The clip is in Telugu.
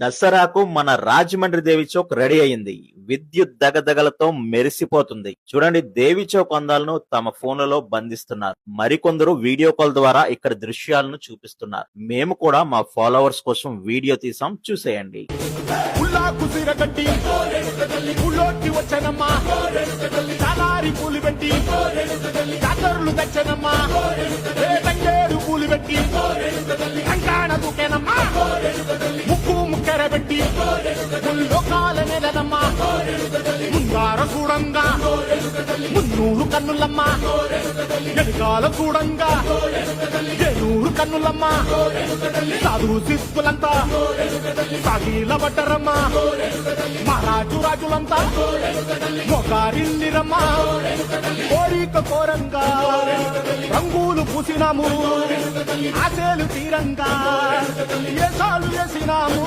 దసరాకు మన రాజమండ్రి దేవి చౌక్ రెడీ అయింది. విద్యుత్ దగదగలతో మెరిసిపోతుంది. చూడండి, దేవి చౌక్ అందాలను తమ ఫోన్లలో బంధిస్తున్నారు. మరికొందరు వీడియో కాల్ ద్వారా ఇక్కడ దృశ్యాలను చూపిస్తున్నారు. మేము కూడా మా ఫాలోవర్స్ కోసం వీడియో తీసాం, చూసేయండి. ముక్కెరబెట్టి ముల్లోకాల నెలనమ్మా ముందార చూడంగా మున్నూరు కన్నులమ్మ వెనకాల చూడంగా ఏనూరు కన్నులమ్మ సాధు శిస్తులంతా సాగిల పడ్డరమ్మా మహారాజు రాజులంతా మొగారిల్లిరమ్మా కోరిక కోరంగా రంగులు పూసినాము ఆశలు తీరంగా ఏసాలు వేసినాము.